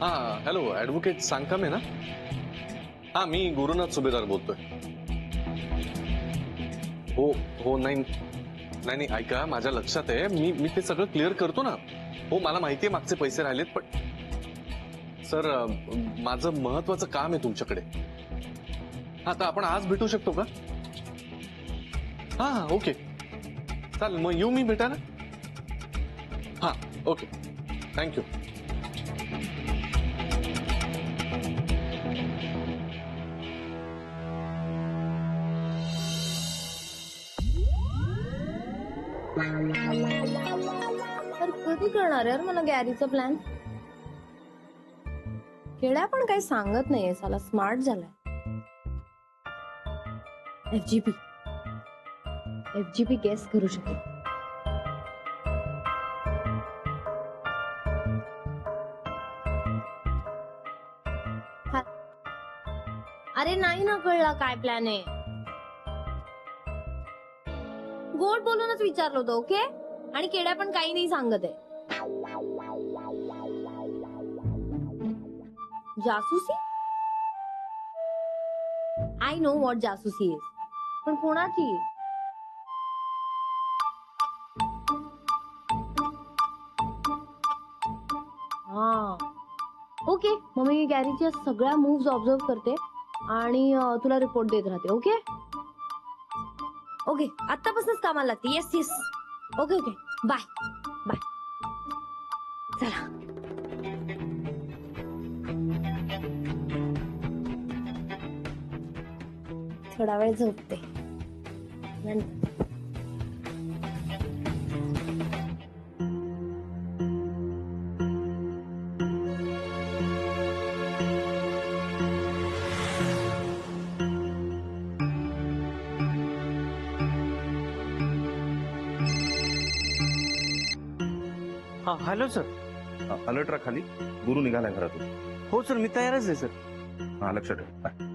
हा hello advocate सांगकामे ना. हा मी गुरुनाथ सुभेदार बोलतोय. हो हो नाही नाही नाही ऐका माझ्या लक्षात आहे. मी मी ते सगळं क्लिअर करतो ना. हो मला माहिती आहे मागचे पैसे राहिलेत पण सर माझं महत्वाचं काम आहे तुमच्याकडे. हा तर आपण आज भेटू शकतो का? हा हा ओके चालेल मग येऊ मी भेटायला. हा ओके थँक्यू. तर कधी करणार यार मला गॅरीचा प्लॅन? खेड्या पण काही सांगत नाहीये, साला स्मार्ट झालाय. एफजीपी एफजीपी गेस करू शकेल. अरे नाही ना कळला काय प्लॅन आहे. गोड बोलूनच विचारलं होतं ओके. आणि केड्या पण काही नाही सांगत आहे. जासूसी? आय नो व्हॉट जासूसी इज. पण कोणाची? हा ओके मग मी गॅरीच्या सगळ्या मूव्स ऑब्झर्व करते आणि तुला रिपोर्ट देत राहते. ओके ओके आतापासूनच कामाला लागते. Yes yes okay okay bye bye. चला थोडा वेळ झोपते. हा हॅलो सर. अलर्ट राहा खाली. गुरु निघालाय घरातून. हो सर मी तयारच आहे सर. हा लक्षात ठेव. बाय.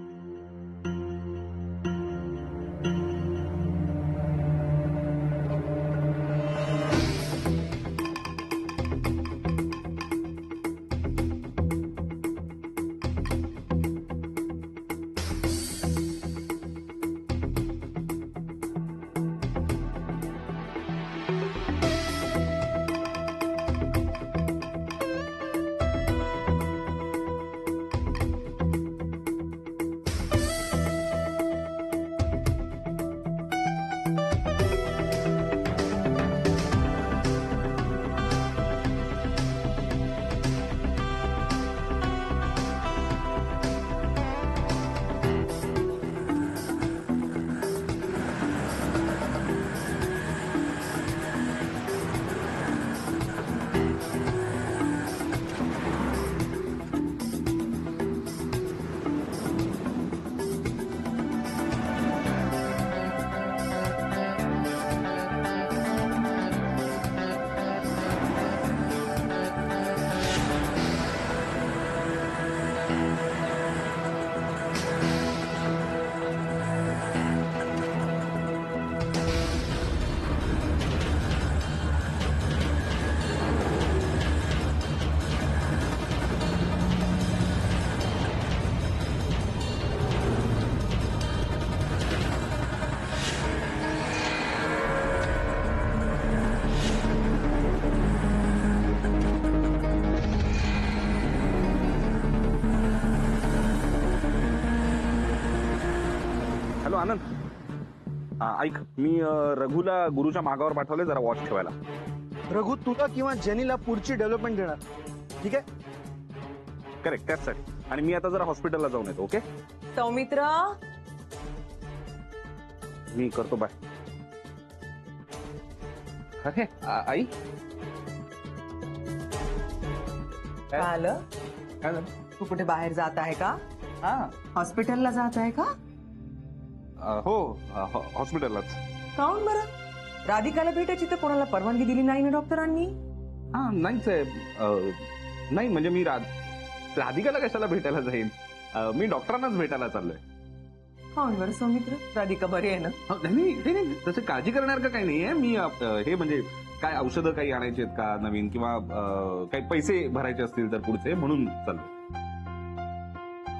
हॅलो आनंद. ऐक मी रघुला गुरुच्या मागावर पाठवले जरा वॉच ठेवायला. रघु तुला किंवा जेनीला पुढची डेव्हलपमेंट देणार. ठीक आहे. करेक्ट त्याचसाठी. आणि मी आता जरा हॉस्पिटलला जाऊन येतो. ओके सौमित्र मी करतो. बाय. अरे आई काय आलं? काय झालं? तू कुठे बाहेर जात आहे का? हा हॉस्पिटलला जात आहे का? हो हॉस्पिटललाच. काऊन बरं? राधिकाला भेटायची तर कोणाला परवानगी दिली नाही ना डॉक्टरांनी? हा नाहीच आहे. नाही म्हणजे मी राधिकाला कशाला भेटायला जाईन. मी डॉक्टरांनाच भेटायला चाललोय. हो बरं सौमित्र, राधिका बरी आहे ना? नाही तसं काळजी करण्यासारखं काही नाहीये. मी हे म्हणजे काय औषधं काही आणायची आहेत का नवीन, किंवा काही पैसे भरायचे असतील तर पुढचे, म्हणून चाललो.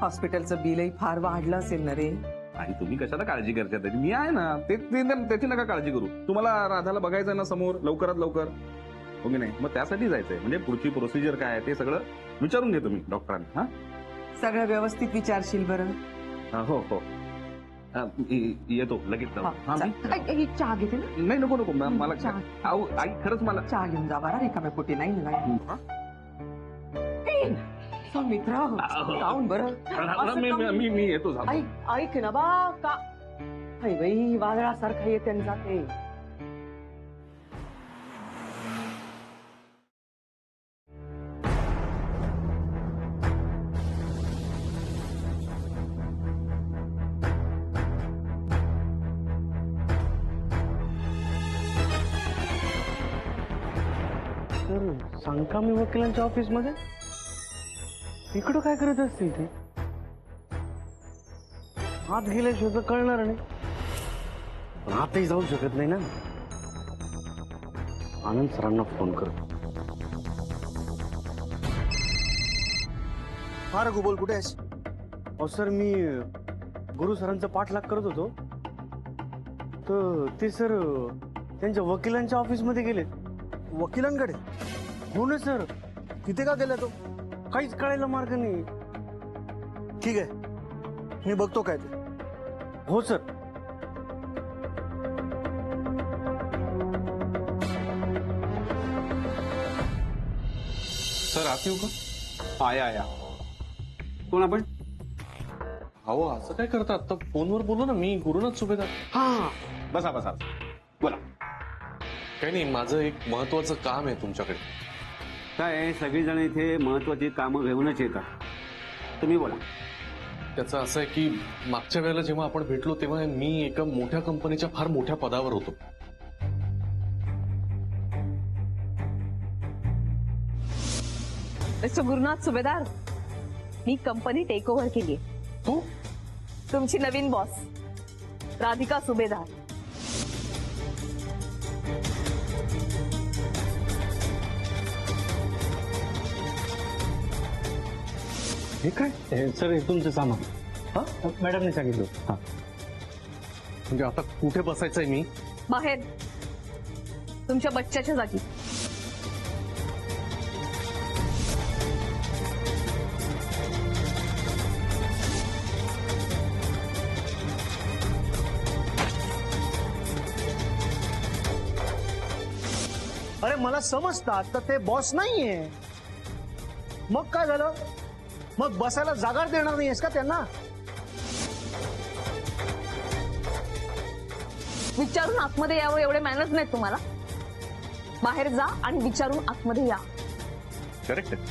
हॉस्पिटलचं बिलही फार वाढलं असेल ना रे? आणि तुम्ही कशाला काळजी करता त्याची? मी आहे ना, त्याची नका काळजी करू. तुम्हाला राधाला बघायचं ना समोर लवकरात लवकर, हो की नाही? मग त्यासाठी जायचंय, म्हणजे पुढची प्रोसिजर काय आहे ते सगळं विचारून घेतो मी डॉक्टरांना. सगळं व्यवस्थित विचारशील बरं? हो हो. येतो लगेच जाऊ. हा, मी- चहा घेते ना? नाही नको नको मला चहा. अहो, आई खरंच मला चहा घेऊन जा बरा, रिकाम्या पोटी नाही ना. सौमित्र जाऊन बरं. मी येतो झालं. ऐक ना बा का बाई, वादळासारखं येते आणि जाते. तर सांगता मी वकिलांच्या ऑफिस मध्ये इकडं काय करत असतील ते? आत गेल्याशिवाय तर कळणार नाही, पण आतही जाऊ शकत नाही ना. आनंद सरांना फोन करतो. हा रघु, बोल, कुठे आहेस? अहो सर, मी गुरु सरांचा पाठलाग करत होतो, तर ते सर त्यांच्या वकिलांच्या ऑफिस मध्ये गेले. वकिलांकडे? हो ना सर. तिथे का गेला तो? काहीच कळायला मार्ग नाही. ठीक आहे, मी बघतो काय ते. हो सर. सर आत येऊ का? आया कोण आपण? अहो असं काय करता? आता फोनवर बोलू ना, मी गुरुनाथ सुभेदार. हा, बसा बसा, बोला. काही नाही, माझं एक महत्वाचं काम आहे तुमच्याकडे. काय सगळीजण इथे महत्वाची कामं घेऊनच येतात. तुम्ही बोला. त्याचं असं आहे की मागच्या वेळेला जेव्हा आपण भेटलो तेव्हा मी एका मोठ्या कंपनीच्या फार मोठ्या पदावर होतो. मिस्टर गुरुनाथ सुभेदार, मी कंपनी टेक ओव्हर केली. तू? तुमची नवीन बॉस राधिका सुभेदार. हे काय सर, हे तुमचं सामान. हा, मॅडमने सांगितलं. हा, म्हणजे आता कुठे बसायचंय मी? बाहेर तुमच्या बच्च्याच्या जागी. अरे मला समजतात तर ते बॉस नाहीये. मग काय झालं? मग बसायला जागा देणार नाहीयेस का त्यांना? विचारून आतमध्ये यावं एवढे मॅनर्स नाहीत तुम्हाला? बाहेर जा आणि विचारून आतमध्ये या. करेक्ट आहे.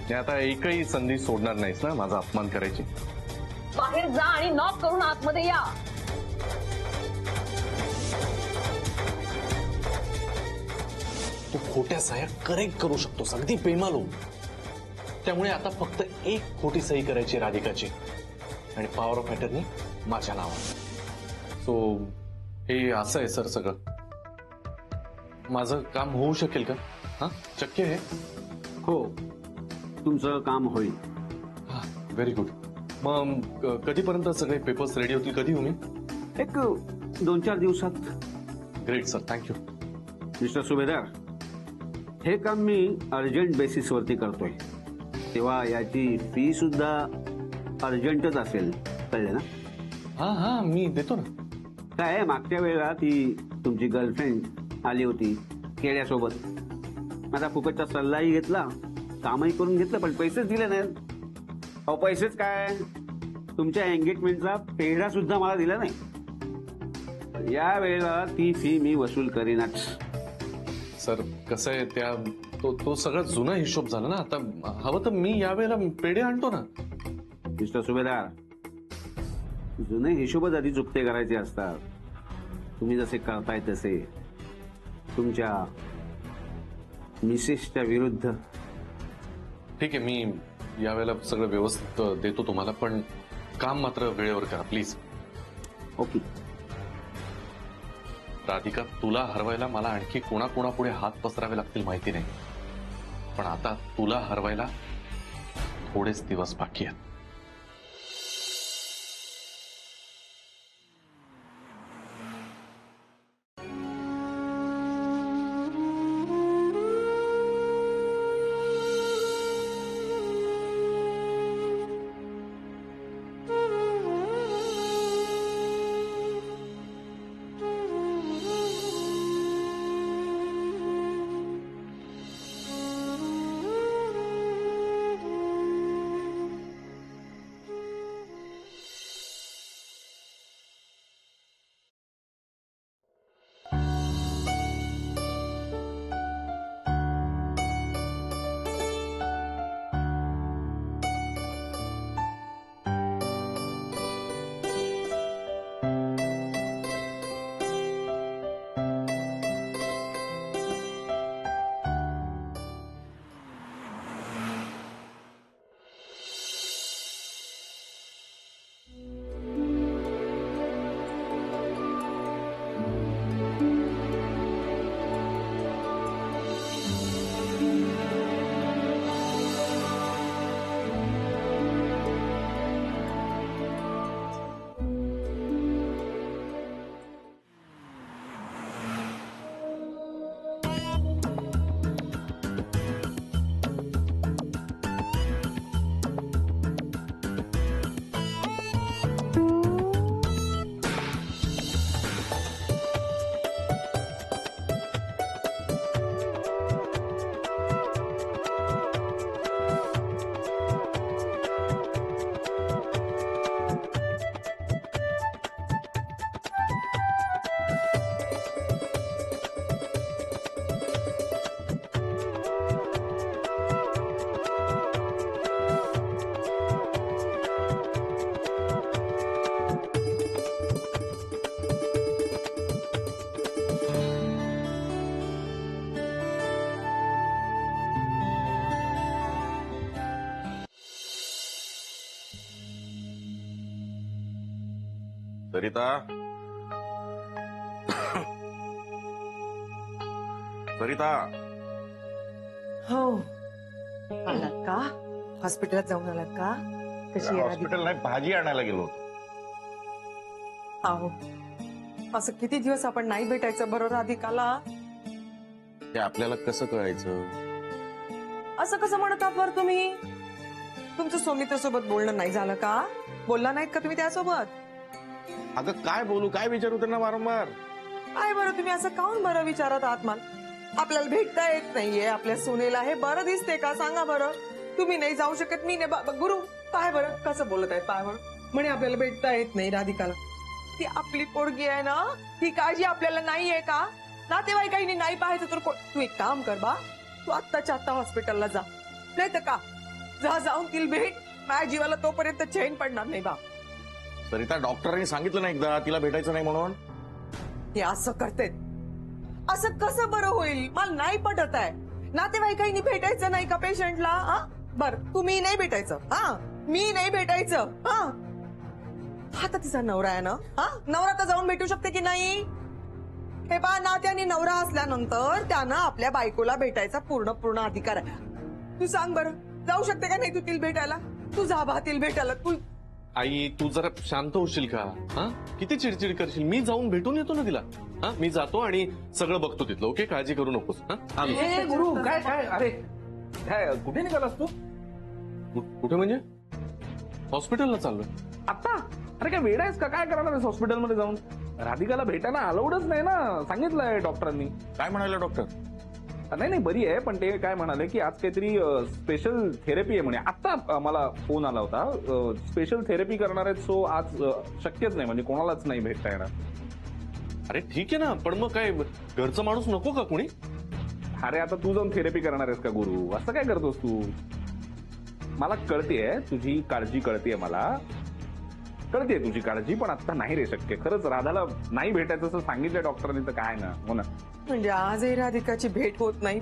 मी आता एकही संधी सोडणार नाहीस ना माझा अपमान करायची? बाहेर जा आणि नॉक करून आतमध्ये या. तू खोट्या सह्या करेक्ट करू शकतोस, अगदी बेमालूम. त्यामुळे आता फक्त एक खोटी सही करायची राधिकाची, आणि पॉवर ऑफ अटर्नी माझ्या नावावर. सो हे असं आहे सर सगळं. माझं काम होऊ शकेल का? हा, शक्य आहे? हो, तुमचं काम होईल. हा, व्हेरी गुड. मग कधीपर्यंत सगळे पेपर्स रेडी होतील? कधी येऊ मी? एक 2-4 दिवसात. Great sir, thank you. मिस्टर सुभेदार, हे काम मी अर्जंट बेसिसवरती करतोय, तेव्हा याची फी सुद्धा अर्जंटच असेल, कळले ना? हा हा, मी देतो ना. काय आहे, मागच्या वेळेला ती तुमची गर्लफ्रेंड आली होती केड्यासोबत. माझा फुकटचा सल्लाही घेतला, कामही करून घेतलं, पण पैसेच दिले नाहीत. अहो पैसेच काय, तुमच्या एंगेजमेंटचा पेढा सुद्धा मला दिला नाही. या वेळेला ती फी मी वसूल करीनच. सर कसं आहे, तो सगळा जुना हिशोब झाला ना. आता हवं तर मी यावेळेला पेढे आणतो ना. मिस्टर सुभेदार, जुने हिशोबच आधी चुकते करायचे असतात. तुम्ही जसे करताय तसे तुमच्या मिसेसच्या विरुद्ध. ठीक आहे, मी यावेळेला सगळं व्यवस्थित देतो तुम्हाला, पण काम मात्र वेळेवर करा प्लीज. ओके. राधिका, तुला हरवायला मला आणखी कोणाकोणापुढे हात पसरावे लागतील माहिती नाही, पण आता तुला हरवायला थोडेच दिवस बाकी आहेत. सरिता, सरिता, हो आलात का? हॉस्पिटलात जाऊन आलात का? कशी आहे राधिका? हॉस्पिटल नाही, भाजी आणायला गेलो होतो. आहो, असं किती दिवस आपण नाही भेटायचं बरं राधिकाला? ते आपल्याला कसं कळायचं? असं कसं म्हणतात बरं तुम्ही? तुमचं सौमित्रसोबत बोलणं नाही झालं का? बोलला नाहीत का तुम्ही त्यासोबत? अगं काय बोलू, काय विचारू त्यांना वारंवार? काय बरं तुम्ही असं काऊन बरं विचारत आहात मला? आपल्याला भेटता येत नाहीये आपल्या सुनेला, हे बरं दिसते का? सांगा बरं. तुम्ही नाही जाऊ शकत, मी नाही. गुरु काय बरं कसं बोलत आहेत? काय बरं म्हणे आपल्याला भेटता येत नाही राधिकाला. ती आपली पोरगी आहे ना, ती काळजी आपल्याला नाहीये का? नातेवाईकांनी नाही पाहायचं तर तू एक काम कर बा, तू आत्ताच्या आत्ता हॉस्पिटलला जा. नाही तर का जाऊन तिला भेट. माझ्या जीवाला तोपर्यंत चैन पडणार नाही बा. सरिता, डॉक्टरांनी सांगितलं ना एकदा तिला भेटायचं नाही म्हणून. हे असं करतेत, असं कसं बरं होईल? मला नाही पटत आहे. नातेवाईकांनी भेटायचं नाही का पेशंटला? बर तुम्ही नाही भेटायचं, मी नाही भेटायचं. आता तिचा नवरा आहे ना, नवरा तर जाऊन भेटू शकते की नाही? हे बा, नात्याने नवरा असल्यानंतर त्यानं आपल्या बायकोला भेटायचा पूर्ण अधिकार आहे. तू सांग बरं, जाऊ शकते का नाही तू तिला भेटायला? तू जा बा तिला भेटायला. तू आई, तू जरा शांत होशील का? किती चिडचिड करशील? मी जाऊन भेटून येतो ना तिला. मी जातो आणि सगळं बघतो तिथलं. ओके, काळजी करू नकोस. ए, गुरु काय काय? अरे काय कुठे निघालास तू? कुठे म्हणजे? हॉस्पिटलला चाललोय. आता? अरे काय वेळ आहेस का? काय करणार आहेस हॉस्पिटलमध्ये जाऊन? राधिकाला भेटायला अलाउडच नाही ना, सांगितलंय डॉक्टरांनी. काय म्हणाले डॉक्टर? नाही बरी आहे, पण ते काय म्हणाले की आज काहीतरी स्पेशल थेरपी आहे म्हणे. आता मला फोन आला होता, स्पेशल थेरपी करणार आहेत. सो आज शक्यच नाही, म्हणजे कोणालाच नाही भेटता येणार. अरे ठीक आहे ना, पण मग काय घरचा माणूस नको का कोणी? अरे आता तू जाऊन थेरपी करणार आहेस का गुरु? असं काय करतोस तू? मला कळतेय तुझी काळजी, कळतेय मला, कळतेय तुझी काळजी, पण आता नाही रे शक्य. खरंच राधाला नाही भेटायचं असं सांगितलं डॉक्टरांनी तर काय ना. हो ना, म्हणजे आजही राधिकाची भेट होत नाही.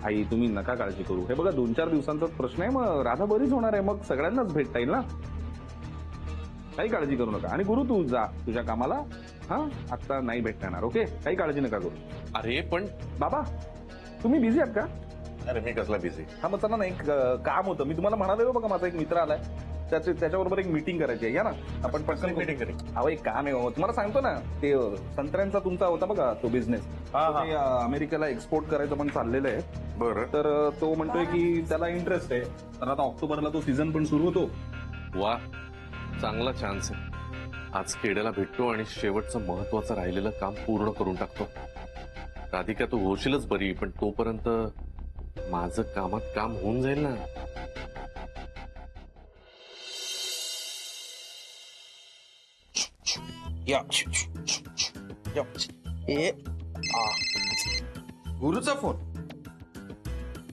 आई तुम्ही नका काळजी करू. हे बघा 2-4 दिवसांचाच प्रश्न आहे, मग राधा बरीच होणार आहे, मग सगळ्यांनाच भेटता येईल ना. काही काळजी करू नका. आणि गुरु तू जा तुझ्या कामाला. हा आता नाही भेटता येणार. ओके, काही काळजी नका करू. अरे पण बाबा तुम्ही बिझी आहात का? अरे मी कसला बिझी. हा मग चला ना, एक काम होतं. मी तुम्हाला म्हणालो बघा, माझा एक मित्र आलाय, त्याच्याबरोबर एक मीटिंग करायची आहे. या ना आपण पटकन मीटिंग करेल. अहो एक काम आहे हो. तुम्हाला सांगतो ना, ते संत्र्यांचा तुमचा होता बघा तो बिझनेस, अमेरिकेला एक्सपोर्ट करायचं पण चाललेलं आहे. बरं. तर तो म्हणतोय की त्याला इंटरेस्ट आहे. तर आता ऑक्टोबरला तो सीझन पण सुरू होतो. वा, चांगला चान्स आहे. आज केड्याला भेटतो आणि शेवटचं महत्वाचं राहिलेलं काम पूर्ण करून टाकतो. राधिका तू होशीलच बरी, पण तोपर्यंत माझं कामात काम होऊन जाईल ना. गुरुचा फोन.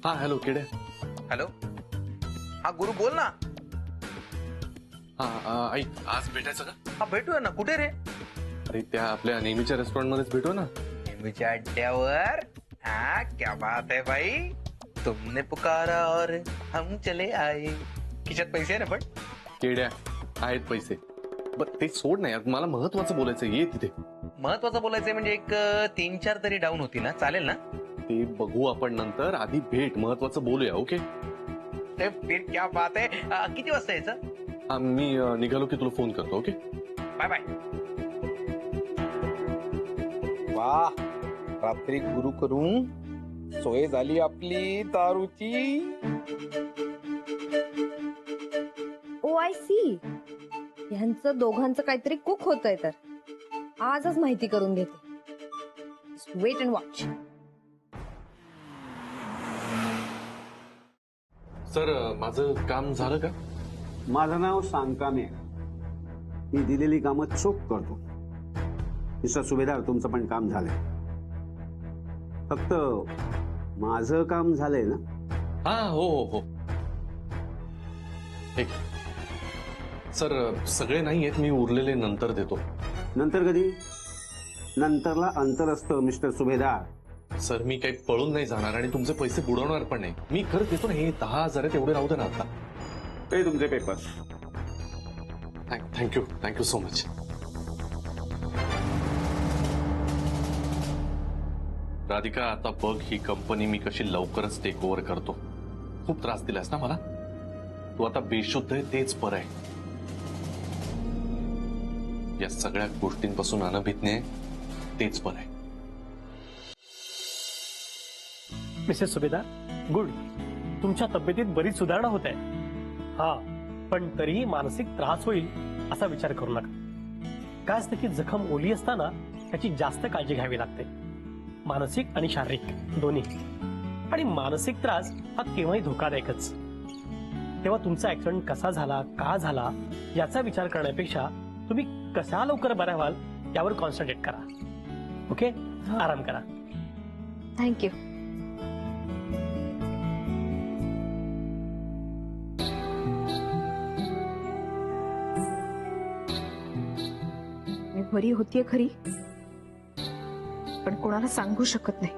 हा हॅलो केड्या. हॅलो, हा गुरु बोल ना. हा ऐक, आज भेटायचं का? हा भेटूया ना. कुठे रे? अरे त्या आपल्या नेहमीच्या रेस्टॉरंट मध्येच भेटू ना. नेहमीच्या अड्ड्यावर. हा क्या बात है भाई, तुमने पुकारा और हम चले आए. खिशात पैसे आहे ना पण? केड्या आहेत पैसे. बरं ते सोड नाही, मला महत्वाचं बोलायचं. ये तिथे. महत्वाचं बोलायचंय म्हणजे एक 3-4 तरी डाऊन होती ना, चालेल ना? ते बघू आपण नंतर. आधी भेट, महत्वाचं बोलूया. ओके. ते फिर क्या बात है. किती वाजता यायचं? मी निघालो की तुला फोन करतो. Okay bye bye. वा, रात्री गुरु करून सोय झाली आपली दारूची. ओ आय सी, ह्यांचं दोघांचं काहीतरी कुक होतंय. तर आजच माहिती करून घेते. Weight and watch. सर, माझं काम झालं का? माझं नाव सांगकामे आहे. मी दिलेली कामं चोख करतो. मिस्टर सुभेदार, तुमचं पण काम झालंय. फक्त माझं काम झालंय ना? हा हो हो हो. एक सर, सगळे नाही आहेत, मी उरलेले नंतर देतो. नंतर कधी? नंतरला अंतर असतं मिस्टर सुभेदार. सर मी काही पळून नाही जाणार आणि तुमचे पैसे बुडवणार पण नाही. मी खरंच देतो ना. हे 10,000 आहेत, एवढे राहू दे ना आता. ते तुमचे papers. Thank you so much. Radhika, आता बघ ही कंपनी मी कशी लवकरच टेक ओव्हर करतो. खूप त्रास दिलास ना मला. तू आता बेशुद्ध आहे तेच बरं आहे. या सगळ्या गोष्टींपासून अनभिज्ञ तेच बरं आहे. मिसेस सुभेदार, गुड. तुमच्या तब्येतीत बरीच सुधारणा होत आहे. हा, पण तरीही मानसिक त्रास होईल असा विचार करू नका. काय असतं की जखम ओली असताना त्याची जास्त काळजी घ्यावी लागते, मानसिक आणि शारीरिक दोन्ही. आणि मानसिक त्रास हा केव्हाही धोकादायकच. तेव्हा तुमचा ऍक्सिडेंट कसा झाला, का झाला याचा विचार करण्यापेक्षा तुम्ही कसा लवकर बऱ्या व्हाल यावर कॉन्सन्ट्रेट करा. ओके, आराम करा. थँक्यू. मी बरी होतीये खरी, पण कोणाला सांगू शकत नाही.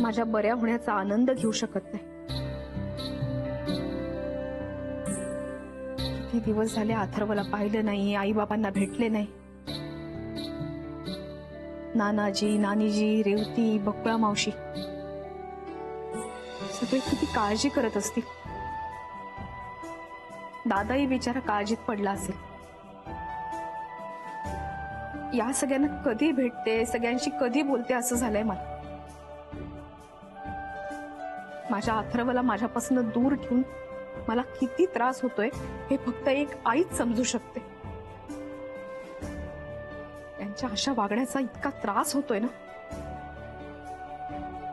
माझ्या बऱ्या होण्याचा आनंद घेऊ शकत नाही. किती दिवस झाले अथर्वला पाहिलं नाही, आई बाबांना भेटले नाही. नानाजी, नानीजी, रेवती, बकुळा मावशी सगळे किती काळजी करत असतील. दादाही बिचारा काळजीत पडला असेल. या सगळ्यांना कधी भेटते, सगळ्यांशी कधी बोलते असं झालंय मला. माझ्या अथर्वला माझ्यापासून दूर ठेवून मला किती त्रास होतोय हे फक्त एक आईच समजू शकते. त्यांच्या अशा वागण्याचा इतका त्रास होतोय ना,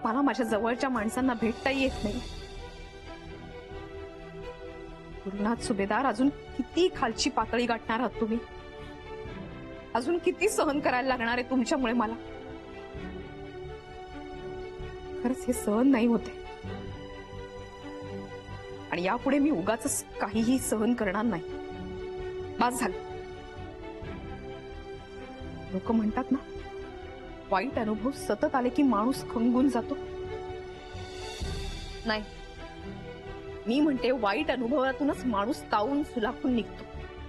मला माझ्या जवळच्या माणसांना भेटता येत नाही. गुरुनाथ सुभेदार, अजून किती खालची पातळी गाठणार आहात तुम्ही? अजून किती सहन करायला लागणार आहे तुमच्यामुळे मला? खरंच हे सहन नाही होते. आणि यापुढे मी उगाच काहीही सहन करणार नाही. बस झालं. लोक म्हणतात ना, वाईट अनुभव सतत आले की माणूस खंगून जातो. नाही, मी म्हणते वाईट अनुभवातूनच माणूस तावून सुलाखून निघतो,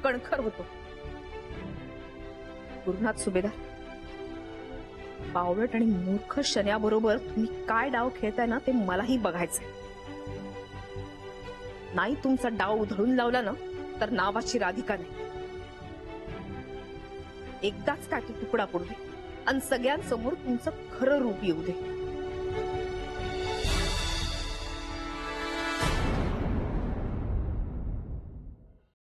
कणखर होतो. गुरुनाथ सुभेदार, बावळट आणि मूर्ख शन्याबरोबर तुम्ही काय डाव खेळताय ना ते मलाही बघायचंय. नाही तुमचा डाव उधळून लावला ना तर नावाची राधिका नाही. एकदाच काय तो तुकडा पडू दे आणि सगळ्यांसमोर तुमचं खरं रूप येऊ दे.